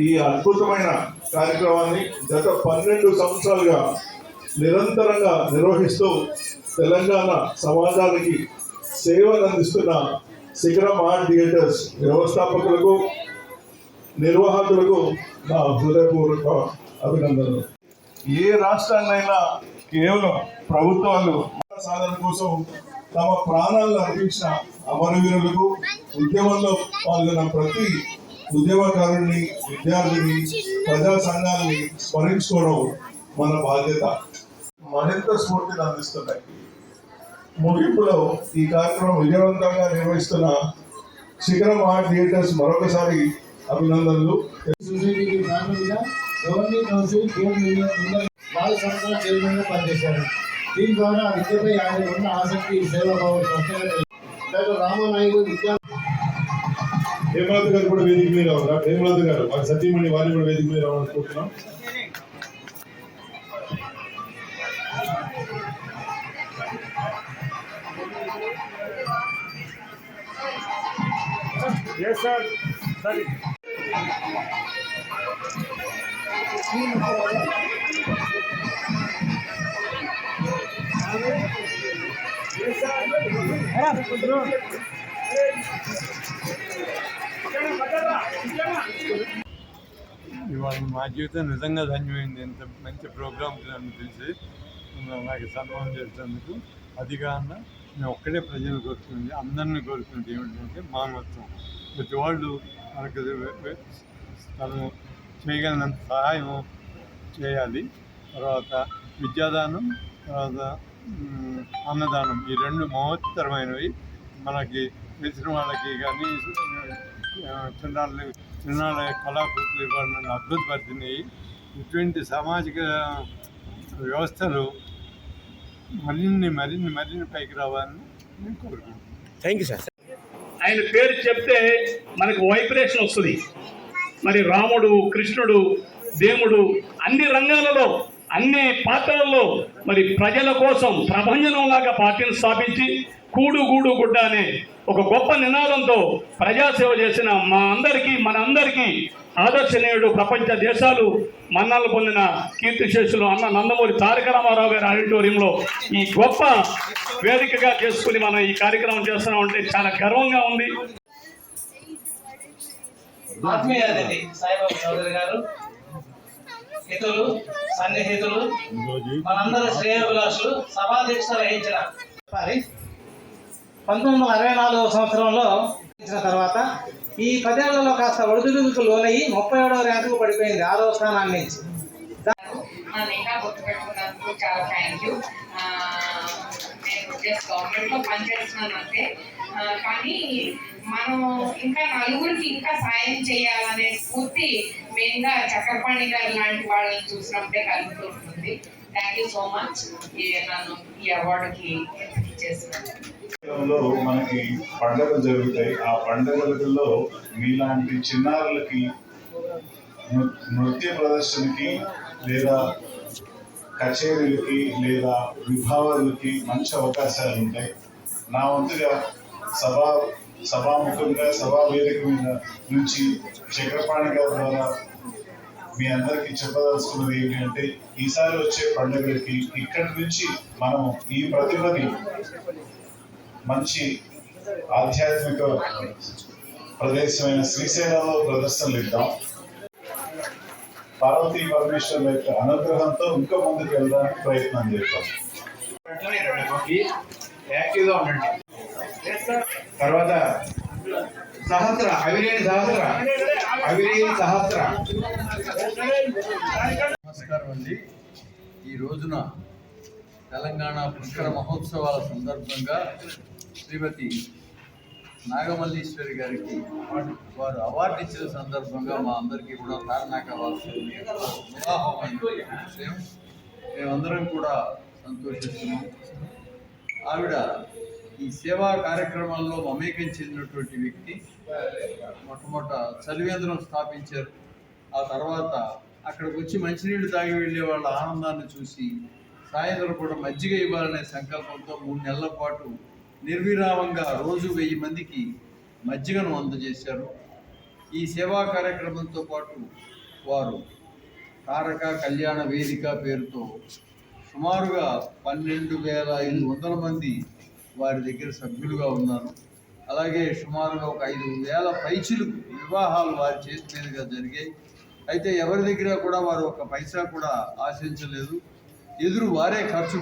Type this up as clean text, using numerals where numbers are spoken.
ఈ అద్భుతమైన కార్యక్రమాన్ని గత 12 సంవత్సరాలుగా నిరంతరంగా నిర్వహిస్తూ తెలంగాణ సమాజానికి సేవలు అందిస్తున్న శిఖరం ఆర్ట్ థియేటర్స్ వ్యవస్థాపకులకు నిర్వాహకులకు నా హృదయపూర్వక అభినందనలు. ఏ రాష్ట్రాన్నైనా కేవలం ప్రభుత్వాలు సాధన కోసం తమ ప్రాణాలను అర్పించిన అమరవీరులకు, ఉద్యమంలో పాల్గొన్న ప్రతి ఉద్యమకారుని, విద్యార్థిని, ప్రజా సంఘాన్ని స్మరించుకోవడం మన బాధ్యత. మరింత స్ఫూర్తిని అందిస్తున్నాయి. ముగింపులో ఈ కార్యక్రమం విజయవంతంగా నిర్వహిస్తున్న శిఖరం ఆర్ట్ థియేటర్స్ మరొకసారి అభినందనలు. గవర్నమెంట్ కౌన్సిల్ వాళ్ళ సంస్థల చైర్మన్ గా పనిచేశారు. దీని ద్వారా విద్యపై ఆయన ఉన్న ఆసక్తి, సేవాభావం డాక్టర్ రామనాయుడు విద్యా హేమలత గారు కూడా వేదిక మీద ఉన్నారు. హేమలత గారు వారి సతీమణి వారిని కూడా వేదిక మీద రావాలనుకుంటున్నాం. Yes, sir. Sorry. ఇవాళ మా జీవితం నిజంగా ధన్యమైంది. ఎంత మంచి ప్రోగ్రామ్ నన్ను పిలిచి నాకు సన్మానం చేసేందుకు. అది కాకుండా మేము ఒక్కడే ప్రజలు కోరుతుంది, అందరినీ కోరుకుంటే ఏమిటంటే మానవత్వం. ప్రతి వాళ్ళు మనకు తను చేయగలిగినంత సహాయం చేయాలి. తర్వాత విద్యాదానం, తర్వాత అన్నదానం, ఈ రెండు మహోత్తరమైనవి. మనకి తెలిసిన వాళ్ళకి కానీ చిన్నాళ్ళ కళాకృతులు ఇవ్వాలని అద్భుతపరిచినాయి. ఇటువంటి సామాజిక వ్యవస్థలు మరిన్ని పైకి రావాలని నేను కోరుకుంటున్నాను. Thank you sir. ఆయన పేరు చెప్తే మనకు వైబ్రేషన్ వస్తుంది. మరి రాముడు, కృష్ణుడు, దేవుడు అన్ని రంగాలలో, అన్ని పాత్రలలో మరి ప్రజల కోసం ప్రభంజనంలాగా పార్టీని స్థాపించి కూడు గూడు గుడ్డ అనే ఒక గొప్ప నినాదంతో ప్రజాసేవ చేసిన మనందరికీ ఆదర్శనీయుడు, ప్రపంచ దేశాలు మన్నాలు పొందిన కీర్తిశేషులు అన్న నందమూరి తారక రామారావు గారి ఆడిటోరియంలో ఈ గొప్ప వేదికగా చేసుకుని మనం ఈ కార్యక్రమం చేస్తున్నామంటే చాలా గర్వంగా ఉంది. ఆత్మీయ అతిథి సాయిబాబు చౌదరి గారు, హితులు, సన్నిహితులు, మనందరి శ్రేయోభిలాషులు సభాధ్యక్షత వహించిన 1964 సంవత్సరంలో తర్వాత ఈ 10 ఏళ్లలో కాస్త ఒడిదుడుకు లోనయ్యి 37వ ర్యాంకుకు పడిపోయింది, 6వ స్థానాన్ని నుంచి. ఇంకా గుర్తుపెట్టుకున్నందుకు చాలా థ్యాంక్ యూ. నేను జస్ట్ గవర్నమెంట్లో పనిచేస్తున్నాను అంతే, కానీ మనం ఇంకా నలుగురికి ఇంకా సాయం చేయాలనే స్ఫూర్తి మెయిన్గా చక్రపాణి గారు లాంటి వాళ్ళని చూసినప్పుడే కలుగుతూ ఉంటుంది. థ్యాంక్ యూ సో మచ్ నన్ను ఈ అవార్డుకి చేసినందుకు. మనకి పండుగలు జరుగుతాయి. ఆ పండుగలలో మీలాంటి చిన్నారులకి నృత్య ప్రదర్శనకి లేదా కచేరీలకి లేదా విభావాలకి మంచి అవకాశాలు ఉంటాయి. నా వంతుగా సభాముఖంగా సభా వేదిక మీద నుంచి చక్రపాణి గారి ద్వారా మీ అందరికీ చెప్పదలుచుకున్నది ఏంటంటే, ఈసారి వచ్చే పండుగలకి ఇక్కడి నుంచి మనం ఈ ప్రతిభని మంచి ఆధ్యాత్మిక ప్రదేశమైన శ్రీశైలంలో ప్రదర్శనలు ఇద్దాం. పార్వతీ పరమేశ్వరుల యొక్క అనుగ్రహంతో ఇంకా ముందుకు వెళ్ళడానికి ప్రయత్నం చేద్దాం. యాక్టివ్గా ఉండండి. తర్వాత అవిరేణి సహస్ర. నమస్కారం అండి. ఈ రోజున తెలంగాణ పుష్కర మహోత్సవాల సందర్భంగా శ్రీమతి నాగమల్లీశ్వరి గారికి వారు అవార్డు ఇచ్చిన సందర్భంగా మా అందరికీ కూడా తారనాక వివాహమైన విషయం మేమందరం కూడా సంతోషిస్తున్నాం. ఆవిడ ఈ సేవా కార్యక్రమాల్లో మమేకం చెందినటువంటి వ్యక్తి. మొట్టమొదట చలివేంద్రం స్థాపించారు. ఆ తర్వాత అక్కడికి వచ్చి మంచినీళ్ళు తాగి వెళ్ళే వాళ్ళ ఆనందాన్ని చూసి సాయంత్రం కూడా మజ్జిగ ఇవ్వాలనే సంకల్పంతో 3 నెలల పాటు నిర్విరామంగా రోజు 1000 మందికి మజ్జిగను అందజేశారు. ఈ సేవా కార్యక్రమంతో పాటు వారు తారక కళ్యాణ వేదిక పేరుతో సుమారుగా 12,500 మంది వారి దగ్గర సభ్యులుగా ఉన్నారు. అలాగే సుమారుగా ఒక 5,000 పైచిలకు వివాహాలు వారి చేతి మీదుగా జరిగాయి. అయితే ఎవరి దగ్గర కూడా వారు ఒక పైసా కూడా ఆశించలేదు. ఎదురు వారే ఖర్చు